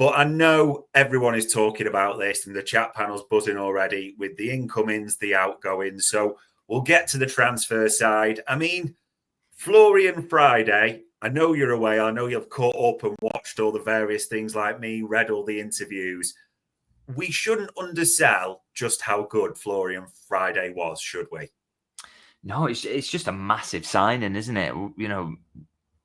But I know everyone is talking about this and the chat panel's buzzing already with the incomings, the outgoings. So we'll get to the transfer side. I mean, Florian Friday, I know you're away. I know you've caught up and watched all the various things like me, read all the interviews. We shouldn't undersell just how good Florian Friday was, should we? No, it's just a massive signing, isn't it?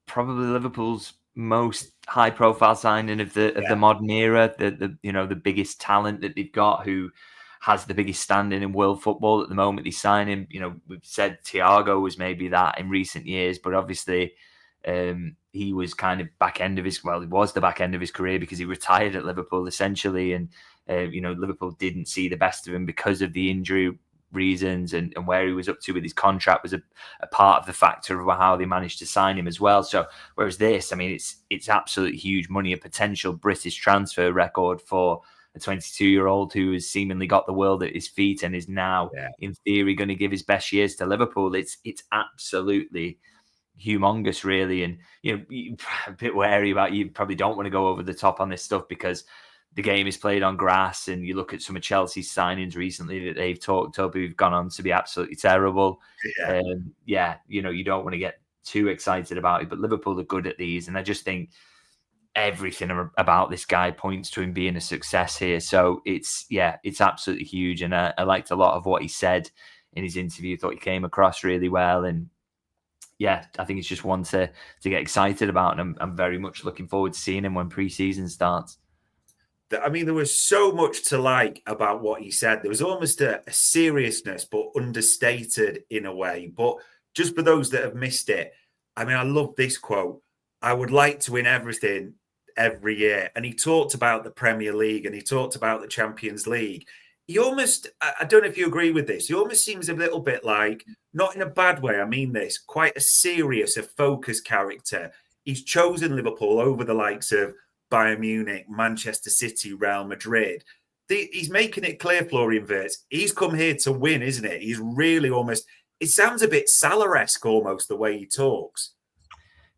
Probably Liverpool's most high-profile signing of the modern era. The biggest talent that they've got, who has the biggest standing in world football at the moment. They sign him. We've said Thiago was maybe that in recent years, but obviously he was kind of he was the back end of his career because he retired at Liverpool essentially, and Liverpool didn't see the best of him because of the injury reasons, and where he was up to with his contract was a part of the factor of how they managed to sign him as well. So whereas this, I mean, it's absolutely huge money, a potential British transfer record for a 22-year-old who has seemingly got the world at his feet and is now in theory going to give his best years to Liverpool. It's absolutely humongous, really. And you're a bit wary about, you probably don't want to go over the top on this stuff because the game is played on grass, and you look at some of Chelsea's signings recently that they've talked up who've gone on to be absolutely terrible. You don't want to get too excited about it, but Liverpool are good at these, and I just think everything about this guy points to him being a success here. So it's absolutely huge, and I liked a lot of what he said in his interview. Thought he came across really well, and I think it's just one to get excited about, and I'm very much looking forward to seeing him when pre-season starts. I mean, there was so much to like about what he said. There was almost a seriousness, but understated in a way. But just for those that have missed it, I mean, I love this quote. I would like to win everything every year. And he talked about the Premier League and he talked about the Champions League. He almost, I don't know if you agree with this, he almost seems a little bit like, not in a bad way, I mean this, quite a serious, a focused character. He's chosen Liverpool over the likes of Bayern Munich, Manchester City, Real Madrid. He's making it clear, Florian Wirtz, he's come here to win, isn't it? He's really almost, it sounds a bit Salah-esque almost the way he talks.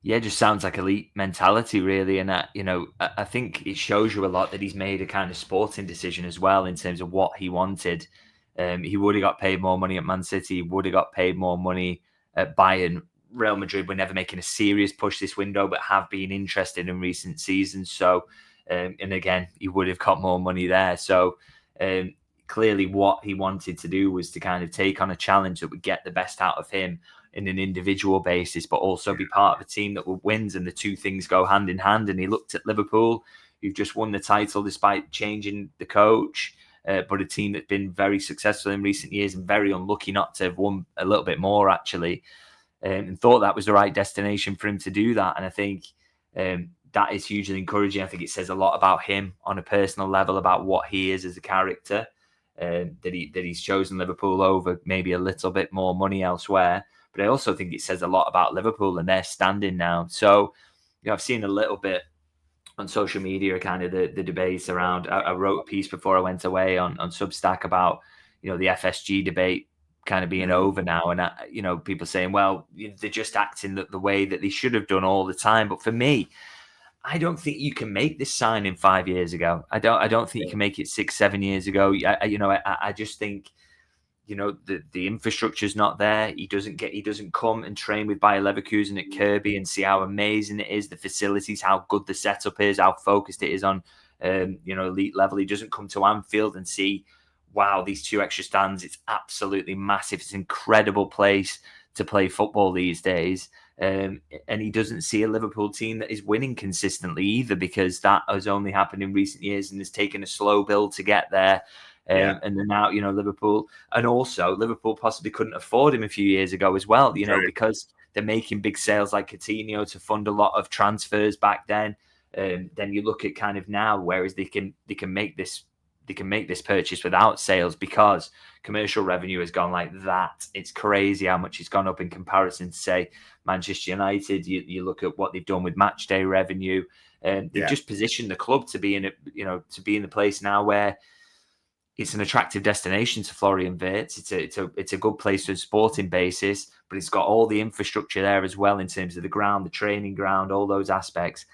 Yeah, it just sounds like elite mentality, really. And I think it shows you a lot that he's made a kind of sporting decision as well in terms of what he wanted. He would have got paid more money at Man City, he would have got paid more money at Bayern. Real Madrid were never making a serious push this window, but have been interested in recent seasons. So, and again, he would have got more money there. So clearly what he wanted to do was to kind of take on a challenge that would get the best out of him in an individual basis, but also be part of a team that would win. And the two things go hand in hand. And he looked at Liverpool, who've just won the title despite changing the coach, but a team that's been very successful in recent years and very unlucky not to have won a little bit more, actually. And thought that was the right destination for him to do that. And I think that is hugely encouraging. I think it says a lot about him on a personal level, about what he is as a character, that he's chosen Liverpool over maybe a little bit more money elsewhere. But I also think it says a lot about Liverpool and their standing now. So, I've seen a little bit on social media, kind of the debates around. I wrote a piece before I went away on Substack about, the FSG debate kind of being over now, and people saying, well, they're just acting the way that they should have done all the time. But for me, I don't think you can make this signing 5 years ago. I don't think you can make it 6-7 years ago. I just think the infrastructure's not there. He doesn't come and train with Bayer Leverkusen at Kirby and see how amazing it is, the facilities, how good the setup is, how focused it is on elite level. He doesn't come to Anfield and see, wow, these 2 extra stands, it's absolutely massive. It's an incredible place to play football these days. And he doesn't see a Liverpool team that is winning consistently either, because that has only happened in recent years and has taken a slow build to get there. And then now, Liverpool, and also Liverpool possibly couldn't afford him a few years ago as well, because they're making big sales like Coutinho to fund a lot of transfers back then. Then you look at kind of now, whereas they can make this purchase without sales because commercial revenue has gone like that. It's crazy how much it's gone up in comparison to, say, Manchester United. You look at what they've done with match day revenue, and they've just positioned the club to be in the place now where it's an attractive destination to Florian Wirtz. It's a good place for a sporting basis, but it's got all the infrastructure there as well in terms of the ground, the training ground, all those aspects.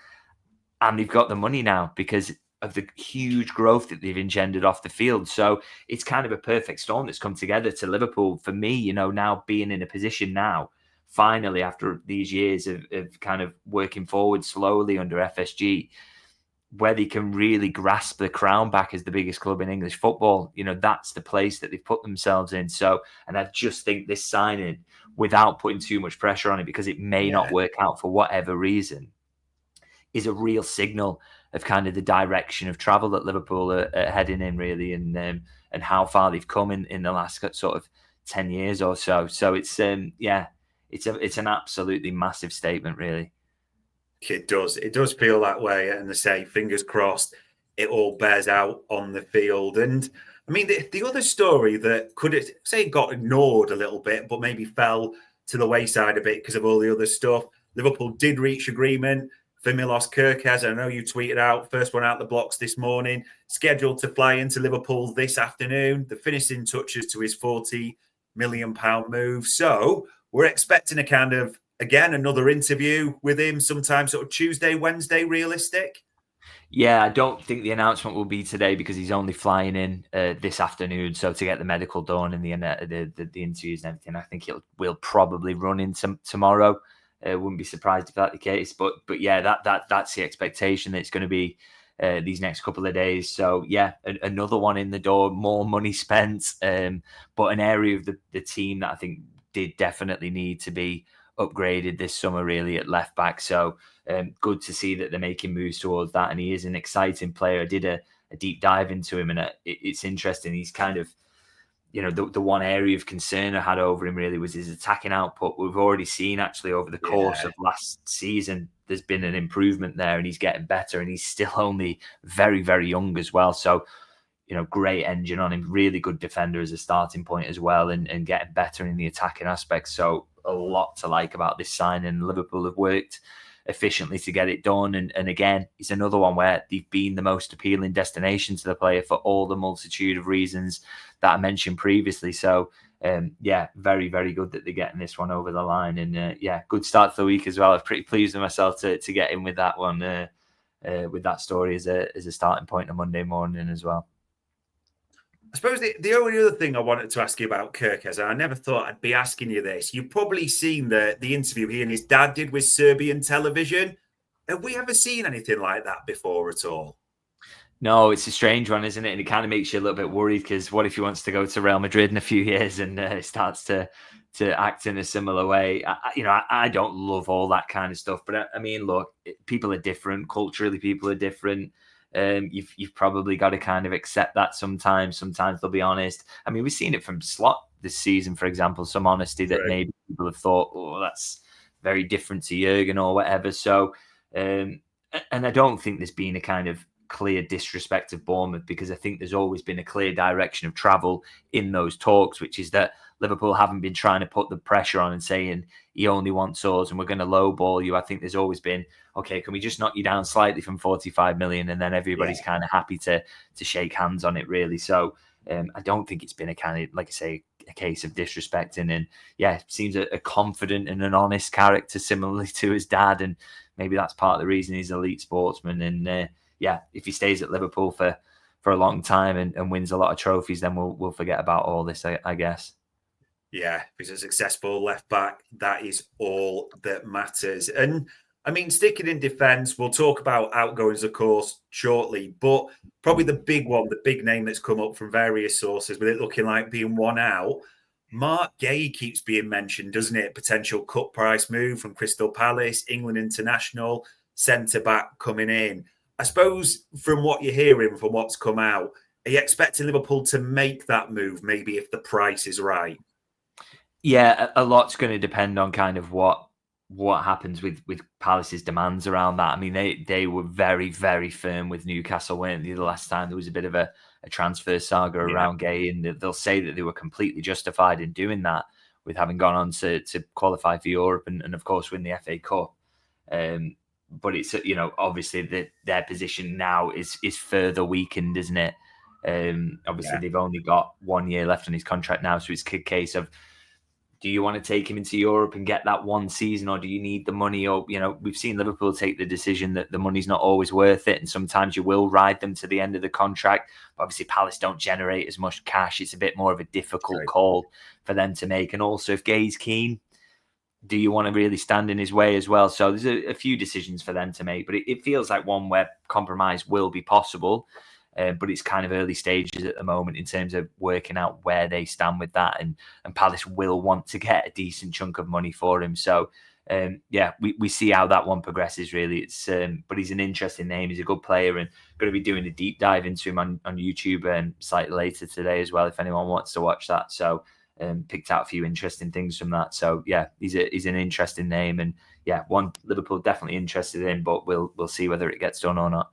And they've got the money now because of the huge growth that they've engendered off the field. So it's kind of a perfect storm that's come together to Liverpool for me, you know, now being in a position now, finally, after these years of kind of working forward slowly under FSG, where they can really grasp the crown back as the biggest club in English football. You know, that's the place that they've put themselves in. So, and I just think this signing, without putting too much pressure on it, because it may not work out for whatever reason, is a real signal of kind of the direction of travel that Liverpool are heading in, really, and how far they've come in the last sort of 10 years or so. So it's it's an absolutely massive statement, really. It does feel that way, and they say, fingers crossed, it all bears out on the field. And I mean, the other story that got ignored a little bit, but maybe fell to the wayside a bit because of all the other stuff. Liverpool did reach agreement for Milos Kerkez. I know you tweeted out, first one out the blocks this morning, scheduled to fly into Liverpool this afternoon. The finishing touches to his £40 million move. So we're expecting a kind of, again, another interview with him sometime sort of Tuesday, Wednesday, realistic? Yeah, I don't think the announcement will be today because he's only flying in this afternoon. So to get the medical done and the interviews and everything, I think will probably run into tomorrow. Wouldn't be surprised if that's the case. But yeah, that's the expectation that it's going to be these next couple of days. So yeah, another one in the door, more money spent, but an area of the team that I think did definitely need to be upgraded this summer, really, at left back. So good to see that they're making moves towards that, and he is an exciting player. I did a deep dive into him, and it's interesting. He's kind of, you know, the one area of concern I had over him really was his attacking output. We've already seen actually over the course of last season, there's been an improvement there, and he's getting better, and he's still only very, very young as well. So, you know, great engine on him, really good defender as a starting point as well, and getting better in the attacking aspects. So a lot to like about this signing. Liverpool have worked efficiently to get it done. And again, it's another one where they've been the most appealing destination to the player for all the multitude of reasons that I mentioned previously. So yeah, very, very good that they're getting this one over the line. And yeah, good start to the week as well. I'm pretty pleased with myself to get in with that one, with that story as a starting point on Monday morning as well. I suppose the only other thing I wanted to ask you about Kerkez, and I never thought I'd be asking you this. You've probably seen the interview he and his dad did with Serbian television. Have we ever seen anything like that before at all? No, it's a strange one, isn't it? And it kind of makes you a little bit worried, because what if he wants to go to Real Madrid in a few years and starts to act in a similar way? I don't love all that kind of stuff, but I mean, look, people are different. Culturally, people are different. You've probably got to kind of accept that sometimes. Sometimes they'll be honest. I mean, we've seen it from Slot this season, for example, some honesty that maybe people have thought, oh, that's very different to Jurgen or whatever. So, and I don't think there's been a kind of clear disrespect of Bournemouth, because I think there's always been a clear direction of travel in those talks, which is that Liverpool haven't been trying to put the pressure on and saying he only wants us and we're going to lowball you. I think there's always been, okay, can we just knock you down slightly from 45 million, and then everybody's kind of happy to shake hands on it, really. So I don't think it's been a kind of, like I say, a case of disrespecting. And yeah, seems a confident and an honest character, similarly to his dad, and maybe that's part of the reason he's an elite sportsman. And yeah, if he stays at Liverpool for a long time and wins a lot of trophies, then we'll forget about all this, I guess. Yeah, if he's a successful left back, that is all that matters. And I mean, sticking in defence, we'll talk about outgoings, of course, shortly, but probably the big one, the big name that's come up from various sources, with it looking like being one out, Marc Guéhi keeps being mentioned, doesn't it? Potential cut price move from Crystal Palace, England international, centre-back coming in. I suppose from what you're hearing, from what's come out, are you expecting Liverpool to make that move, maybe if the price is right? Yeah, a lot's going to depend on kind of what happens with Palace's demands around that. I mean, they were very, very firm with Newcastle, weren't they? The last time there was a bit of a transfer saga around Guéhi, and they'll say that they were completely justified in doing that, with having gone on to qualify for Europe and of course win the FA Cup. But it's, you know, obviously their position now is further weakened, isn't it? Obviously they've only got 1 year left on his contract now, so it's a case of do you want to take him into Europe and get that one season, or do you need the money? Or, we've seen Liverpool take the decision that the money's not always worth it, and sometimes you will ride them to the end of the contract. But obviously, Palace don't generate as much cash. It's a bit more of a difficult call for them to make. And also, if Guéhi's keen, do you want to really stand in his way as well? So there's a few decisions for them to make, but it feels like one where compromise will be possible. But it's kind of early stages at the moment in terms of working out where they stand with that. And Palace will want to get a decent chunk of money for him. So, we see how that one progresses, really. But he's an interesting name. He's a good player, and going to be doing a deep dive into him on YouTube and slightly later today as well, if anyone wants to watch that. So picked out a few interesting things from that. So, he's an interesting name. And, one Liverpool definitely interested in, but we'll see whether it gets done or not.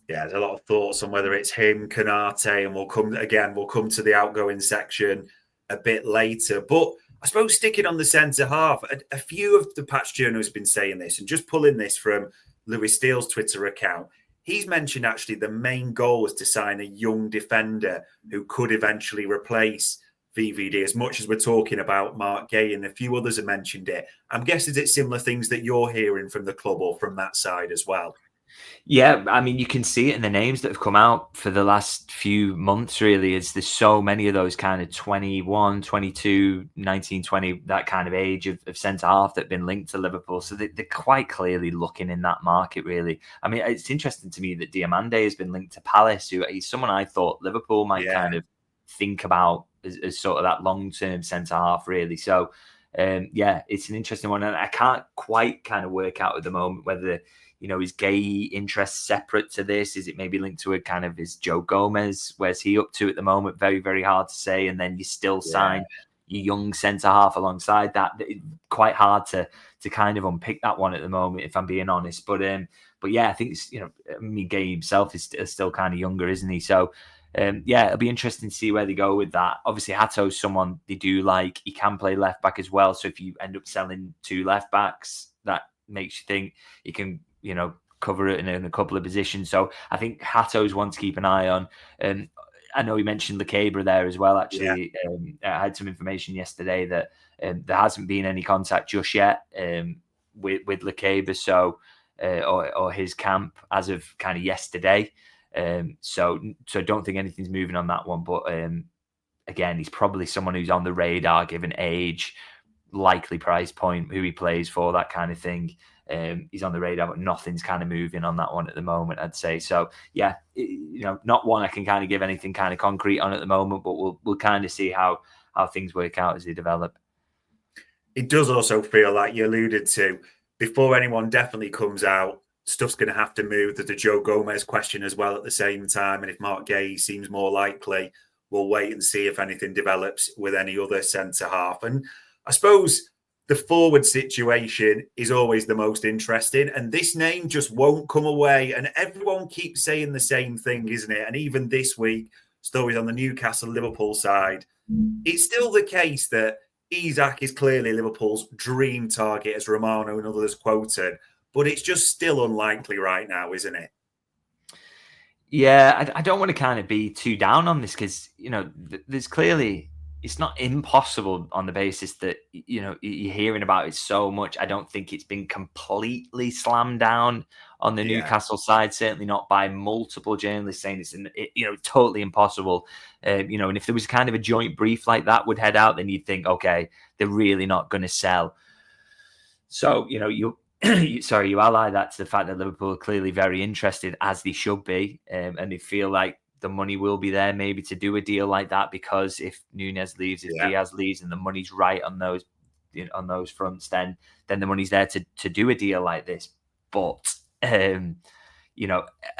Yeah, there's a lot of thoughts on whether it's him, Konate, and we'll come to the outgoing section a bit later. But I suppose sticking on the centre half, a few of the patch journalists have been saying this, and just pulling this from Lewis Steele's Twitter account, he's mentioned actually the main goal was to sign a young defender who could eventually replace VVD, as much as we're talking about Marc Guéhi, and a few others have mentioned it. I'm guessing it's similar things that you're hearing from the club or from that side as well. Yeah, I mean, you can see it in the names that have come out for the last few months, really. There's so many of those kind of 21, 22, 19, 20, that kind of age of centre-half that have been linked to Liverpool. So they're quite clearly looking in that market, really. I mean, it's interesting to me that Diomande has been linked to Palace, who he's someone I thought Liverpool might kind of think about as sort of that long-term centre-half, really. So, it's an interesting one. And I can't quite kind of work out at the moment whether... is Guéhi interest separate to this? Is it maybe linked to a kind of, is Joe Gomez, where's he up to at the moment? Very, very hard to say. And then you still sign your young centre-half alongside that. It's quite hard to kind of unpick that one at the moment, if I'm being honest. But I think it's, Guéhi himself is still kind of younger, isn't he? So, it'll be interesting to see where they go with that. Obviously, Hato's someone they do like. He can play left back as well. So if you end up selling two left backs, that makes you think he can, cover it in a couple of positions. So I think Hato's one to keep an eye on. I know he mentioned Lekebra there as well, actually. I had some information yesterday that there hasn't been any contact just yet with Lekebra, so or his camp as of kind of yesterday. So don't think anything's moving on that one. But again, he's probably someone who's on the radar given age, likely price point, who he plays for, that kind of thing. He's on the radar, but nothing's kind of moving on that one at the moment, I'd say. So, not one I can kind of give anything kind of concrete on at the moment, but we'll kind of see how things work out as they develop. It does also feel like you alluded to, before anyone definitely comes out, stuff's going to have to move. There's the Joe Gomez question as well at the same time. And if Marc Guéhi seems more likely, we'll wait and see if anything develops with any other centre-half. And I suppose the forward situation is always the most interesting, and this name just won't come away. And everyone keeps saying the same thing, isn't it? And even this week, stories on the Newcastle-Liverpool side, it's still the case that Isak is clearly Liverpool's dream target, as Romano and others quoted, but it's just still unlikely right now, isn't it? Yeah, I don't want to kind of be too down on this because, there's clearly... It's not impossible on the basis that, you're hearing about it so much. I don't think it's been completely slammed down on the Newcastle side, certainly not by multiple journalists saying it's, totally impossible. And if there was kind of a joint brief like that would head out, then you'd think, okay, they're really not going to sell. So, you ally that to the fact that Liverpool are clearly very interested, as they should be, and they feel like the money will be there maybe to do a deal like that, because if Nunez leaves, if Diaz leaves, and the money's right on those fronts, then the money's there to do a deal like this. But I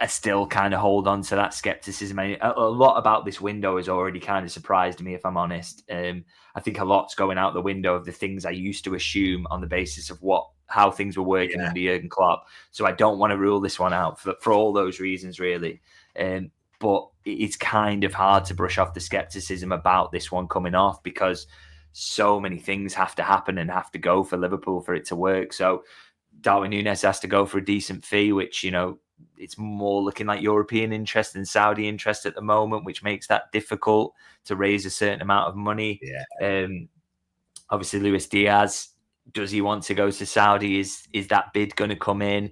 still kind of hold on to that skepticism. A lot about this window has already kind of surprised me, if I'm honest. I think a lot's going out the window of the things I used to assume on the basis of how things were working under Jurgen Klopp. So I don't want to rule this one out for all those reasons, really. But it's kind of hard to brush off the skepticism about this one coming off, because so many things have to happen and have to go for Liverpool for it to work. So Darwin Núñez has to go for a decent fee, which, it's more looking like European interest than Saudi interest at the moment, which makes that difficult to raise a certain amount of money. Obviously, Luis Diaz, does he want to go to Saudi? Is that bid going to come in?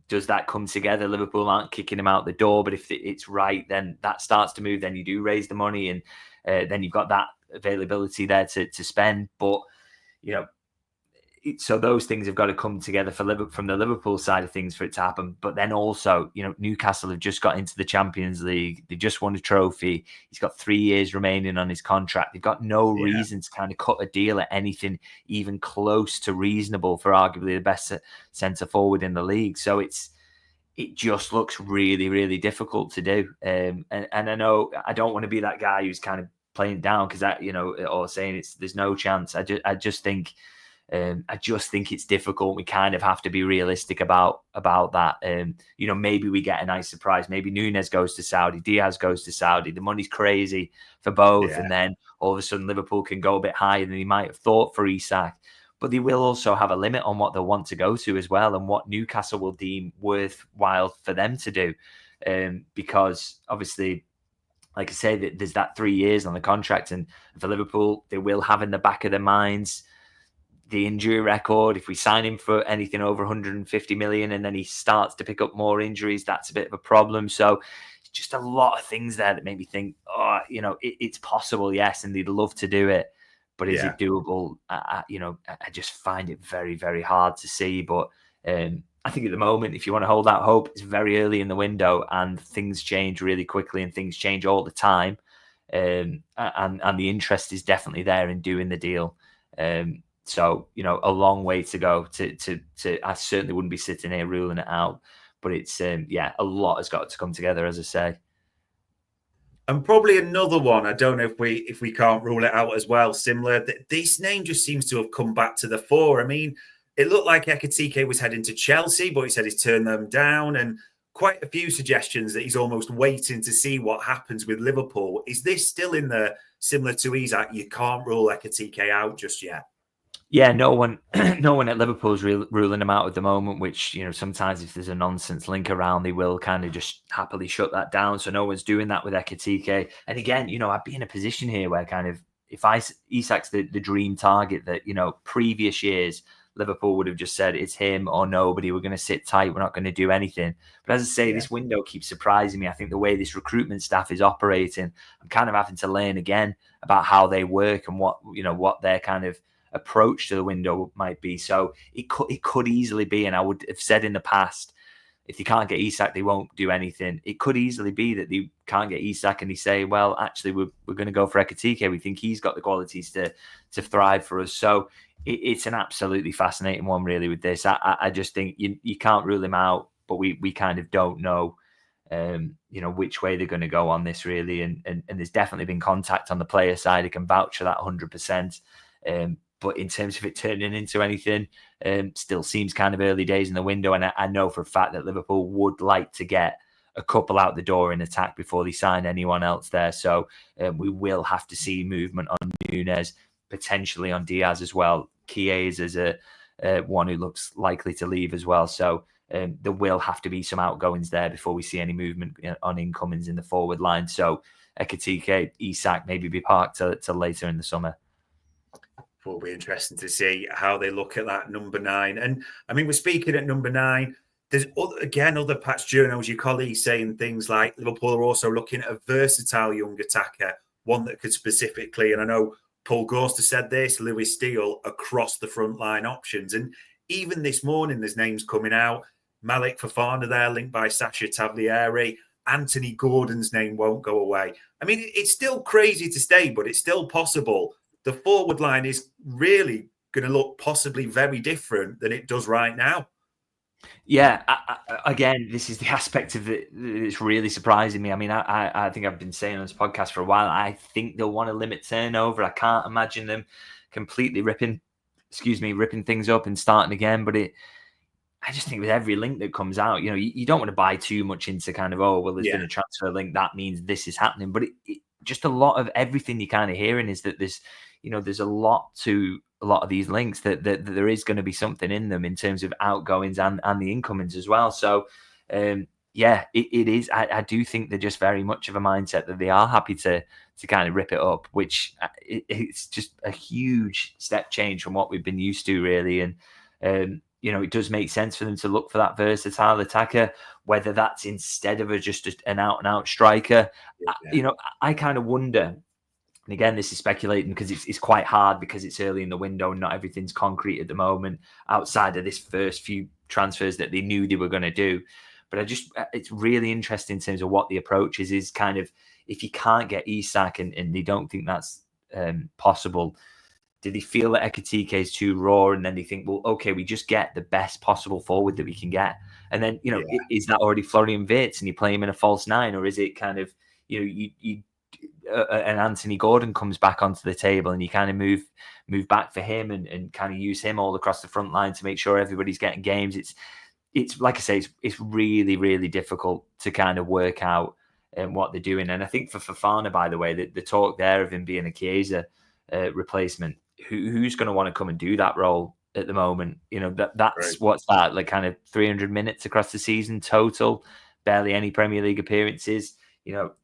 Does that come together? Liverpool aren't kicking him out the door, but if it's right, then that starts to move. Then you do raise the money, and then you've got that availability there to spend. But so those things have got to come together from the Liverpool side of things for it to happen. But then also, Newcastle have just got into the Champions League. They just won a trophy. He's got 3 years remaining on his contract. They've got no reason to kind of cut a deal at anything even close to reasonable for arguably the best centre forward in the league. So it just looks really, really difficult to do. And I know I don't want to be that guy who's kind of playing it down because or saying there's no chance. I just think it's difficult. We kind of have to be realistic about that. Maybe we get a nice surprise. Maybe Núñez goes to Saudi, Diaz goes to Saudi. The money's crazy for both, and then all of a sudden Liverpool can go a bit higher than he might have thought for Isak. But they will also have a limit on what they'll want to go to as well, and what Newcastle will deem worthwhile for them to do, because obviously, like I say, there's that 3 years on the contract, and for Liverpool, they will have in the back of their minds the injury record. If we sign him for anything over 150 million and then he starts to pick up more injuries, that's a bit of a problem. So just a lot of things there that make me think, it's possible, yes, and they'd love to do it, but is it doable? I just find it very, very hard to see. But I think at the moment, if you want to hold out hope, it's very early in the window and things change really quickly and things change all the time. And the interest is definitely there in doing the deal. So, a long way to go to I certainly wouldn't be sitting here ruling it out, but it's, a lot has got to come together, as I say. And probably another one, I don't know if we can't rule it out as well, similar, this name just seems to have come back to the fore. I mean, it looked like Ekitike was heading to Chelsea, but he said he's turned them down, and quite a few suggestions that he's almost waiting to see what happens with Liverpool. Is this still in the, similar to Isak, you can't rule Ekitike out just yet? Yeah, no one at Liverpool is ruling him out at the moment, which, sometimes if there's a nonsense link around, they will kind of just happily shut that down. So no one's doing that with Ekitike. And again, I'd be in a position here where kind of, if Isak's the dream target that, previous years, Liverpool would have just said it's him or nobody. We're going to sit tight. We're not going to do anything. But as I say, this window keeps surprising me. I think the way this recruitment staff is operating, I'm kind of having to learn again about how they work and what their kind of approach to the window might be. So it could easily be, and I would have said in the past, if they can't get Isak, they won't do anything. It could easily be that they can't get Isak and they say, well, actually, we're going to go for Ekitike. We think he's got the qualities to thrive for us. So it's an absolutely fascinating one, really, with this. I just think you can't rule him out, but we kind of don't know, which way they're going to go on this, really. And there's definitely been contact on the player side. I can vouch for that 100%. But in terms of it turning into anything, still seems kind of early days in the window. And I know for a fact that Liverpool would like to get a couple out the door in attack before they sign anyone else there. So we will have to see movement on Núñez, potentially on Diaz as well. Chiesa is a one who looks likely to leave as well. So there will have to be some outgoings there before we see any movement on incomings in the forward line. So Ekitike, Isak maybe be parked till later in the summer. Will be interesting to see how they look at that number 9. And I mean, we're speaking at number 9. There's other patch journals, your colleagues saying things like Liverpool are also looking at a versatile young attacker, one that could specifically, and I know Paul Gorster said this, Lewis Steele across the front line options. And even this morning, there's names coming out. Malick Fofana there, linked by Sasha Taglieri. Anthony Gordon's name won't go away. I mean, it's still crazy to stay, but it's still possible. The forward line is really going to look possibly very different than it does right now. Yeah, again, this is the aspect of it that's really surprising me. I mean, I think I've been saying on this podcast for a while, I think they'll want to limit turnover. I can't imagine them completely ripping things up and starting again. But I just think with every link that comes out, you don't want to buy too much into kind of, there's been a transfer link, that means this is happening. But it just a lot of everything you're kind of hearing is that there's a lot to a lot of these links that there is going to be something in them in terms of outgoings and the incomings as well. So, yeah, it is. I do think they're just very much of a mindset that they are happy to kind of rip it up, which it's just a huge step change from what we've been used to, really. And it does make sense for them to look for that versatile attacker, whether that's instead of just an out and out striker. Yeah. I kind of wonder. And again, this is speculating because it's quite hard because it's early in the window and not everything's concrete at the moment outside of this first few transfers that they knew they were going to do. But it's really interesting in terms of what the approach is kind of, if you can't get Isak and they don't think that's possible, do they feel that Ekitike is too raw? And then they think, well, okay, we just get the best possible forward that we can get. And then, is that already Florian Wirtz and you play him in a false nine? Or is it kind of, and Anthony Gordon comes back onto the table and you kind of move back for him and kind of use him all across the front line to make sure everybody's getting games. It's like I say, it's really, really difficult to kind of work out what they're doing. And I think for Fofana, by the way, the talk there of him being a Chiesa replacement, who's going to want to come and do that role at the moment? That's right. What's that, like kind of 300 minutes across the season total, barely any Premier League appearances.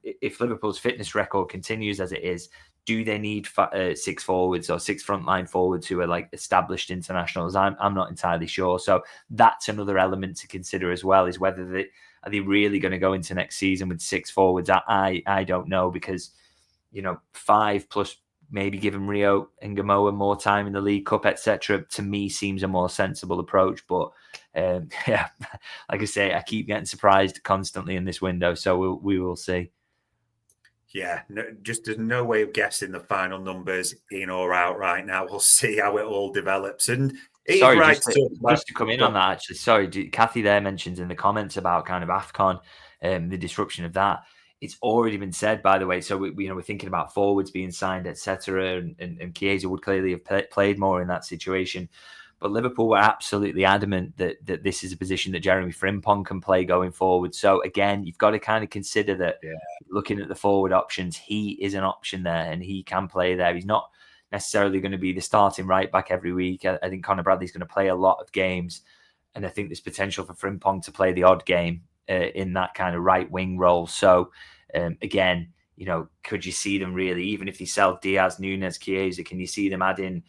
If Liverpool's fitness record continues as it is, do they need 6 forwards or 6 frontline forwards who are like established internationals? I'm not entirely sure. So that's another element to consider as well, is whether are they really going to go into next season with 6 forwards? I don't know, because 5 plus maybe giving Rio and Gamoa more time in the League Cup, etc., to me seems a more sensible approach. But yeah, like I say, I keep getting surprised constantly in this window, so we will see. Yeah, there's no way of guessing the final numbers in or out right now. We'll see how it all develops. And sorry, right just to come in on that, actually. Sorry, Kathy there mentions in the comments about kind of AFCON, the disruption of that. It's already been said, by the way. So we're thinking about forwards being signed, etc. And Chiesa would clearly have played more in that situation. But Liverpool were absolutely adamant that this is a position that Jeremy Frimpong can play going forward. So again, you've got to kind of consider that looking at the forward options, he is an option there and he can play there. He's not necessarily going to be the starting right back every week. I think Conor Bradley's going to play a lot of games. And I think there's potential for Frimpong to play the odd game in that kind of right wing role. So again, could you see them really, even if they sell Diaz, Núñez, Chiesa, can you see them adding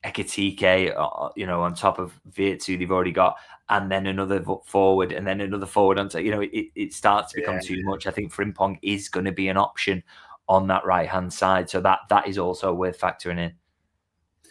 Ekitike, on top of Wirtz, who they've already got, and then another forward, and then another forward on top? It starts to become too much. I think Frimpong is going to be an option on that right hand side, so that is also worth factoring in.